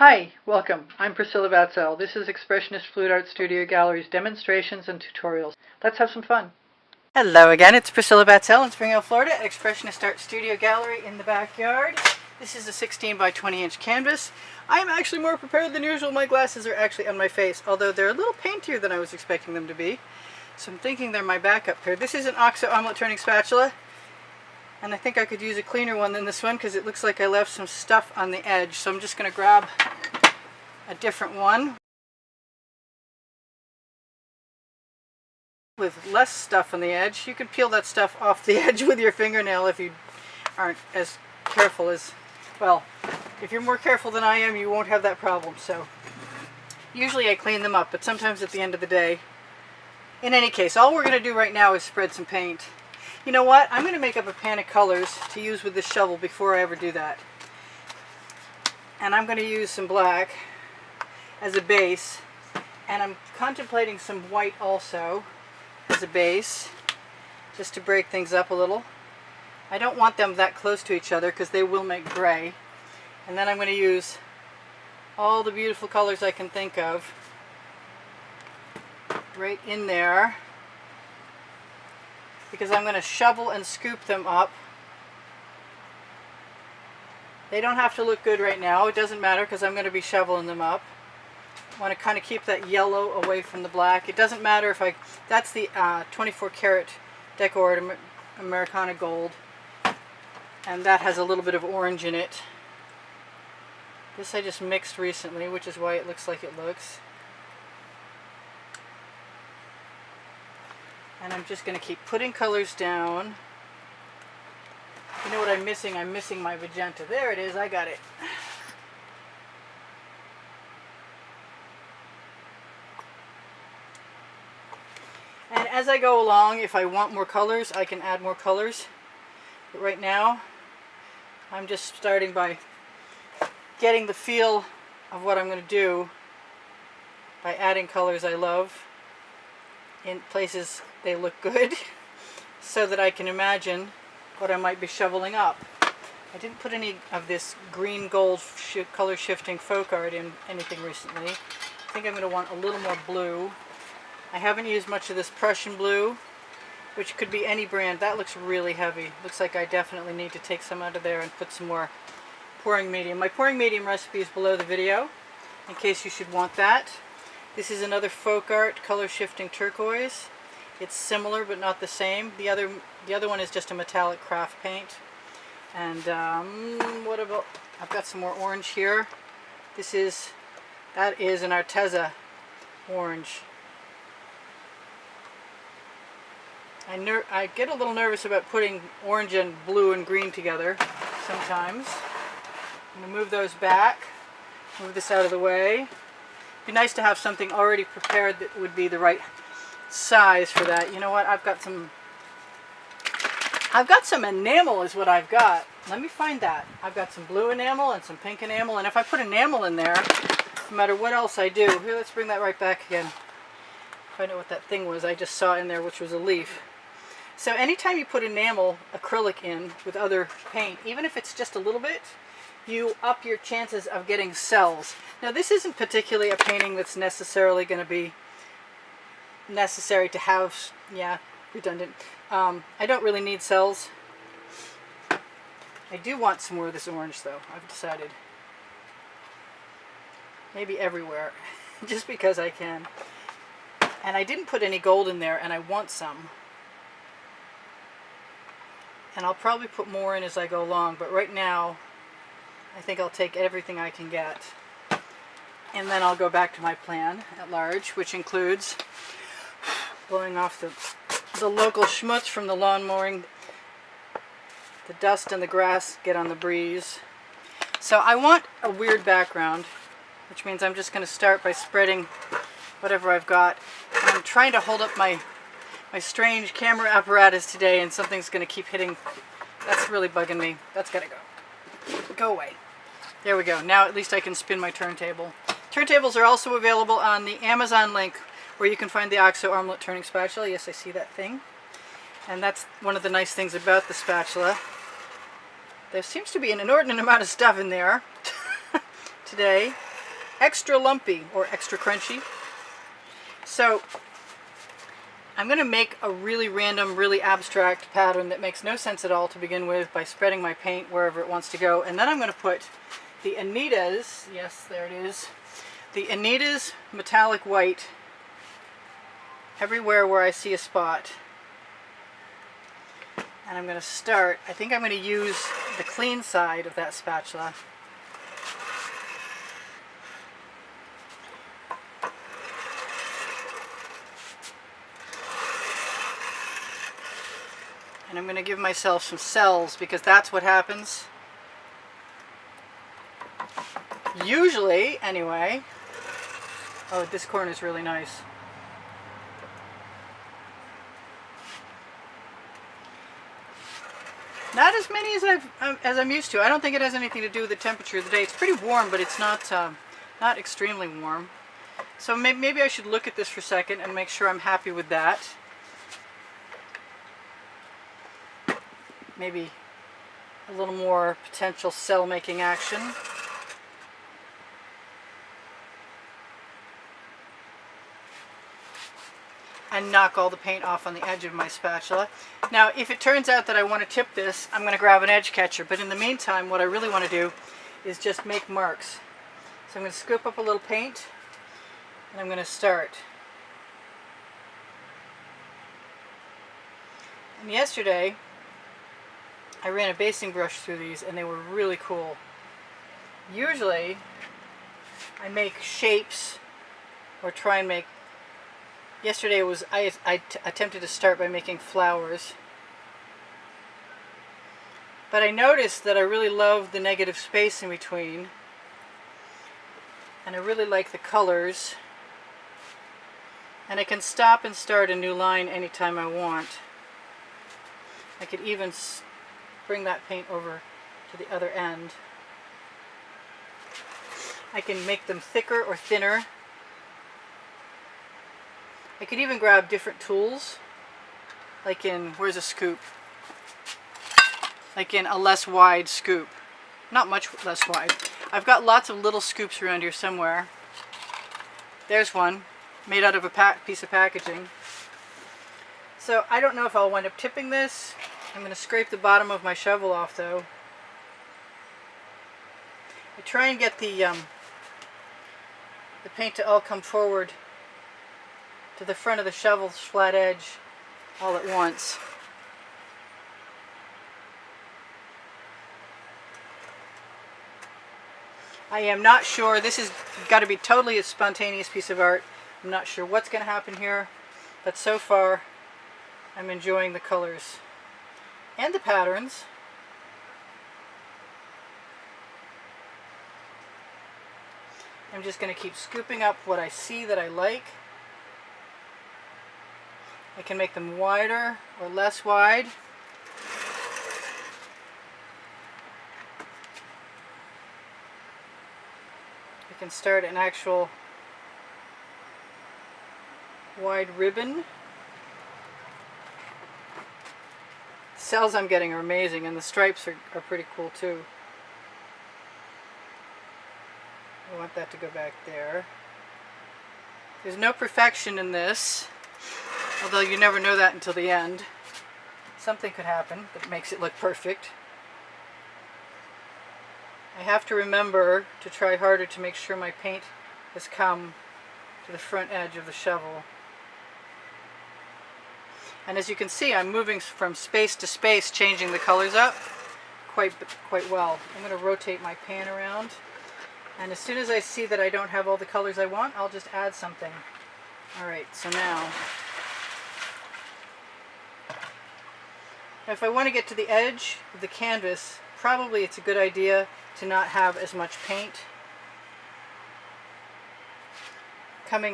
Hi, welcome. I'm Priscilla Batzell. This is Expressionist Fluid Art Studio Gallery's demonstrations and tutorials. Let's have some fun. Hello again, it's Priscilla Batzell in Spring Hill, Florida at Expressionist Art Studio Gallery in the backyard. This is a 16 by 20 inch canvas. I'm actually more prepared than usual. My glasses are actually on my face, although they're a little paintier than I was expecting them to be. So I'm thinking they're my backup pair. This is an OXO omelet turning spatula. And I think I could use a cleaner one than this one because it looks like I left some stuff on the edge. So I'm just going to grab a different one with less stuff on the edge. You can peel that stuff off the edge with your fingernail if you aren't as careful as, well, if you're more careful than I am, you won't have that problem. So usually I clean them up, but sometimes at the end of the day. In any case, all we're going to do right now is spread some paint. You know what? I'm going to make up a pan of colors to use with this shovel before I ever do that. And I'm going to use some black as a base. And I'm contemplating some white also as a base, just to break things up a little. I don't want them that close to each other because they will make gray. And then I'm going to use all the beautiful colors I can think of right in there, because I'm going to shovel and scoop them up. They don't have to look good right now. It doesn't matter because I'm going to be shoveling them up. I want to kind of keep that yellow away from the black. It doesn't matter if I... That's the 24 karat Deco Art Americana Gold. And that has a little bit of orange in it. This I just mixed recently, which is why it looks like it looks. And I'm just going to keep putting colors down. You know what I'm missing? I'm missing my magenta. There it is. I got it. And as I go along, if I want more colors, I can add more colors. But right now, I'm just starting by getting the feel of what I'm going to do by adding colors I love in places they look good, so that I can imagine what I might be shoveling up. I didn't put any of this green gold color shifting folk art in anything recently. I think I'm going to want a little more blue. I haven't used much of this Prussian blue, which could be any brand. That looks really heavy. Looks like I definitely need to take some out of there and put some more pouring medium. My pouring medium recipe is below the video, in case you should want that. This is another folk art color shifting turquoise. It's similar but not the same. The other one is just a metallic craft paint. And what about? I've got some more orange here. That is an Arteza orange. I get a little nervous about putting orange and blue and green together sometimes. I'm going to move those back. Move this out of the way. It'd be nice to have something already prepared that would be the right size for that. You know what? I've got some enamel is what I've got. Let me find that. I've got some blue enamel and some pink enamel, and if I put enamel in there, no matter what else I do, here, let's bring that right back again. Find out what that thing was I just saw in there, which was a leaf. So anytime you put enamel acrylic in with other paint, even if it's just a little bit, you up your chances of getting cells. Now this isn't particularly a painting that's necessarily going to be necessary to have, yeah, redundant. I don't really need cells. I do want some more of this orange though, I've decided. Maybe everywhere, just because I can. And I didn't put any gold in there, and I want some. And I'll probably put more in as I go along, but right now I think I'll take everything I can get. And then I'll go back to my plan at large, which includes blowing off the local schmutz from the lawn mowing. The dust and the grass get on the breeze. So I want a weird background, which means I'm just going to start by spreading whatever I've got. And I'm trying to hold up my strange camera apparatus today, and something's going to keep hitting. That's really bugging me. That's got to go. Go away. There we go. Now at least I can spin my turntable. Turntables are also available on the Amazon link, where you can find the OXO omelet turning spatula. Yes, I see that thing. And that's one of the nice things about the spatula. There seems to be an inordinate amount of stuff in there today. extra lumpy or extra crunchy. So I'm going to make a really random, really abstract pattern that makes no sense at all to begin with by spreading my paint wherever it wants to go. And then I'm going to put the Anita's, yes, there it is, the Anita's metallic white everywhere where I see a spot. And I'm going to start, I think I'm going to use the clean side of that spatula. And I'm going to give myself some cells because that's what happens. Usually, anyway. Oh, this corner is really nice. Not as many as I'm used to. I don't think it has anything to do with the temperature of the day. It's pretty warm, but it's not extremely warm. So maybe I should look at this for a second and make sure I'm happy with that. Maybe a little more potential cell making action. And knock all the paint off on the edge of my spatula. Now, if it turns out that I want to tip this, I'm going to grab an edge catcher. But in the meantime, what I really want to do is just make marks. So I'm going to scoop up a little paint, and I'm going to start. And yesterday, I ran a basting brush through these, and they were really cool. Usually, I make shapes or try and make. Yesterday I attempted to start by making flowers. But I noticed that I really love the negative space in between. And I really like the colors. And I can stop and start a new line anytime I want. I could even bring that paint over to the other end. I can make them thicker or thinner. I could even grab different tools, like in, where's a scoop? Like in a less wide scoop. Not much less wide. I've got lots of little scoops around here somewhere. There's one, made out of a piece of packaging. So I don't know if I'll wind up tipping this. I'm going to scrape the bottom of my shovel off though. I try and get the paint to all come forward to the front of the shovel's flat edge all at once. I am not sure, this has got to be totally a spontaneous piece of art. I'm not sure what's going to happen here, but so far I'm enjoying the colors and the patterns. I'm just going to keep scooping up what I see that I like. I can make them wider or less wide. I can start an actual wide ribbon. The cells I'm getting are amazing, and the stripes are pretty cool too. I want that to go back there. There's no perfection in this. Although you never know that until the end. Something could happen that makes it look perfect. I have to remember to try harder to make sure my paint has come to the front edge of the shovel. And as you can see, I'm moving from space to space, changing the colors up quite well. I'm going to rotate my pan around. And as soon as I see that I don't have all the colors I want, I'll just add something. Alright, so now if I want to get to the edge of the canvas, probably it's a good idea to not have as much paint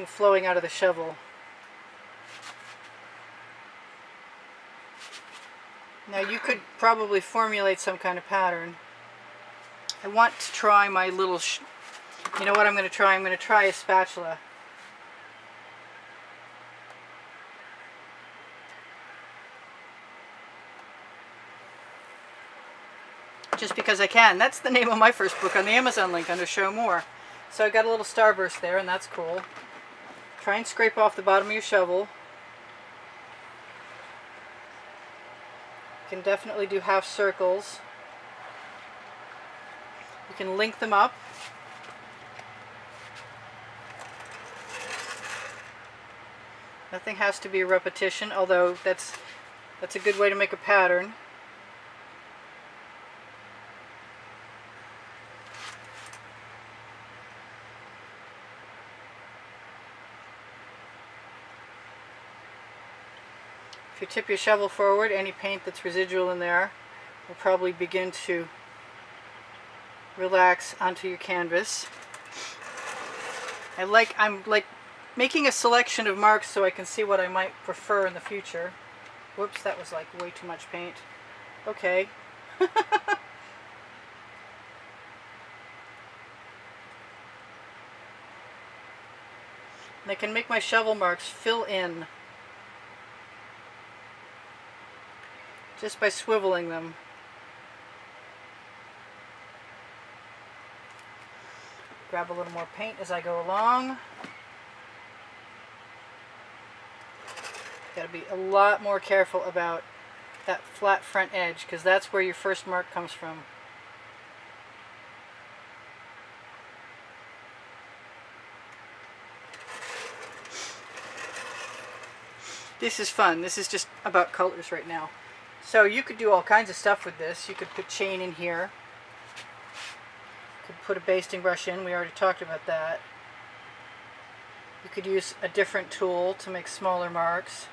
flowing out of the shovel. Now you could probably formulate some kind of pattern. I want to try my little, you know what I'm going to try? I'm going to try a spatula. Just because I can. That's the name of my first book on the Amazon link under Show More. So I got a little starburst there, and that's cool. Try and scrape off the bottom of your shovel. You can definitely do half circles. You can link them up. Nothing has to be a repetition, although that's a good way to make a pattern. If you tip your shovel forward, any paint that's residual in there will probably begin to relax onto your canvas. I'm like making a selection of marks so I can see what I might prefer in the future. Whoops, that was like way too much paint. Okay. And I can make my shovel marks fill in just by swiveling them. Grab a little more paint as I go along. Got to be a lot more careful about that flat front edge, because that's where your first mark comes from. This is fun. This is just about colors right now. So you could do all kinds of stuff with this. You could put chain in here. You could put a basting brush in. We already talked about that. You could use a different tool to make smaller marks.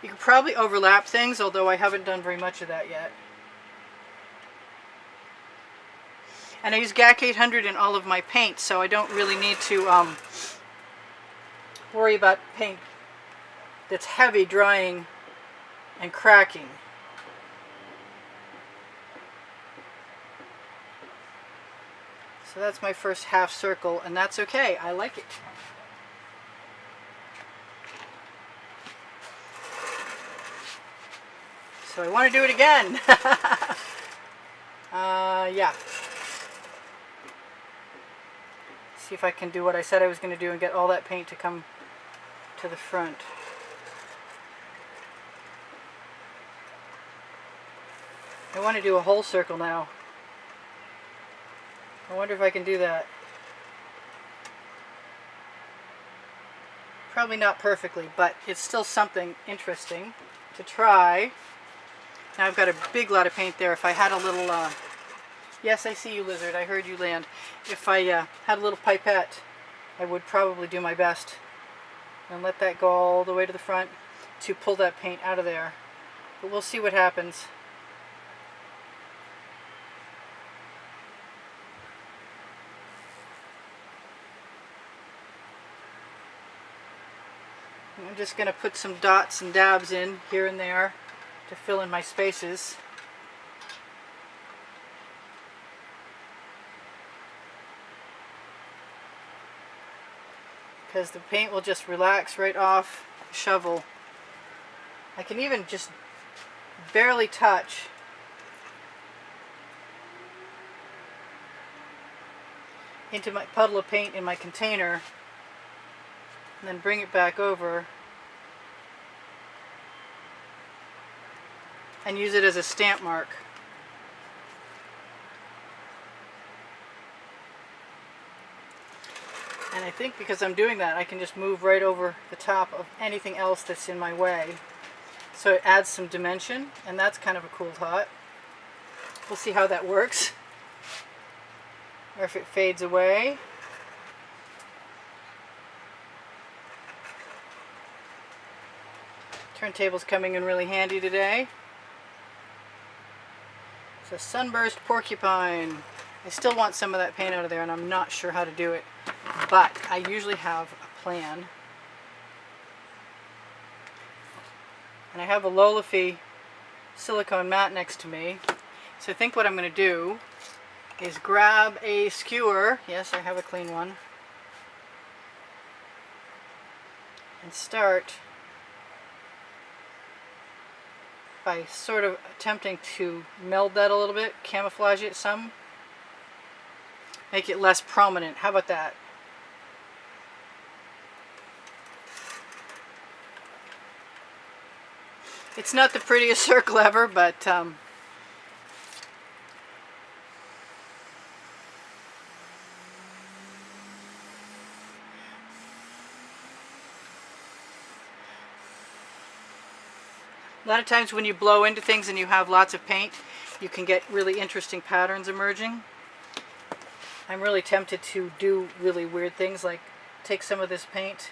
You could probably overlap things, although I haven't done very much of that yet. And I use GAC 800 in all of my paints, so I don't really need to worry about paint that's heavy drying and cracking. So that's my first half circle, and that's okay. I like it. So I want to do it again. Yeah. See if I can do what I said I was going to do and get all that paint to come to the front. I want to do a whole circle now. I wonder if I can do that. Probably not perfectly, but it's still something interesting to try. Now I've got a big lot of paint there. If I had a little, yes, I see you, lizard. I heard you land. If I had a little pipette, I would probably do my best and let that go all the way to the front to pull that paint out of there. But we'll see what happens. I'm just going to put some dots and dabs in here and there to fill in my spaces. Because the paint will just relax right off the shovel. I can even just barely touch into my puddle of paint in my container and then bring it back over and use it as a stamp mark. And I think because I'm doing that, I can just move right over the top of anything else that's in my way. So it adds some dimension, and that's kind of a cool thought. We'll see how that works, or if it fades away. Turntable's coming in really handy today. It's a sunburst porcupine. I still want some of that paint out of there, and I'm not sure how to do it, but I usually have a plan. And I have a Lolafy silicone mat next to me, so I think what I'm going to do is grab a skewer, yes, I have a clean one, and start by sort of attempting to meld that a little bit, camouflage it some, make it less prominent. How about that? It's not the prettiest circle ever, but a lot of times when you blow into things and you have lots of paint, you can get really interesting patterns emerging. I'm really tempted to do really weird things, like take some of this paint,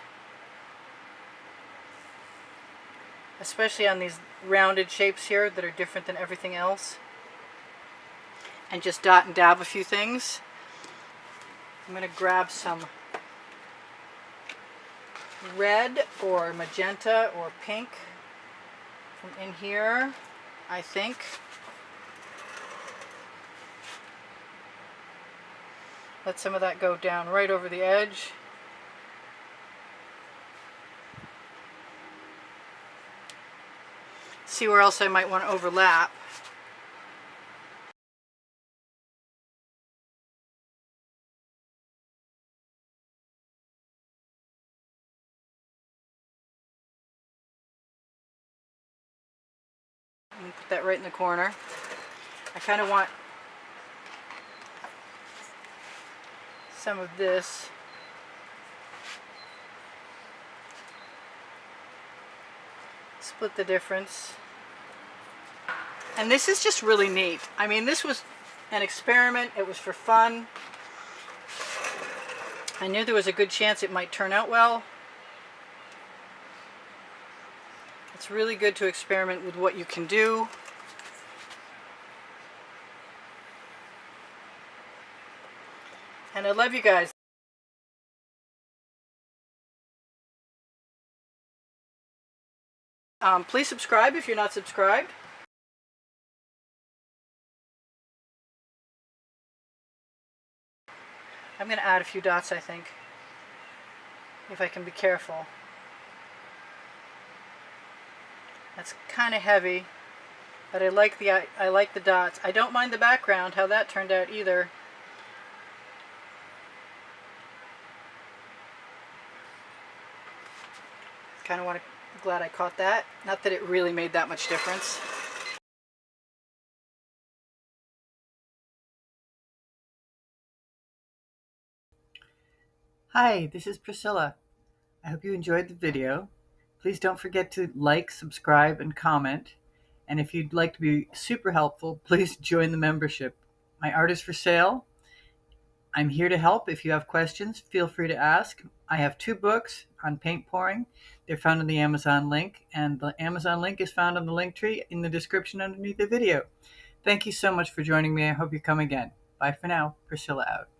especially on these rounded shapes here that are different than everything else, and just dot and dab a few things. I'm going to grab some red or magenta or pink from in here, I think. Let some of that go down right over the edge. See where else I might want to overlap. And put that right in the corner. I kind of want some of this. Split the difference. And this is just really neat. I mean, this was an experiment. It was for fun. I knew there was a good chance it might turn out well. It's really good to experiment with what you can do. And I love you guys. Please subscribe if you're not subscribed. I'm going to add a few dots, I think, if I can be careful. That's kind of heavy, but I like the dots. I don't mind the background, how that turned out either. Kind of glad I caught that. Not that it really made that much difference. Hi, this is Priscilla. I hope you enjoyed the video. Please don't forget to like, subscribe, and comment. And if you'd like to be super helpful, please join the membership. My art is for sale. I'm here to help. If you have questions, feel free to ask. I have 2 books on paint pouring. They're found in the Amazon link, and the Amazon link is found on the link tree in the description underneath the video. Thank you so much for joining me. I hope you come again. Bye for now. Priscilla out.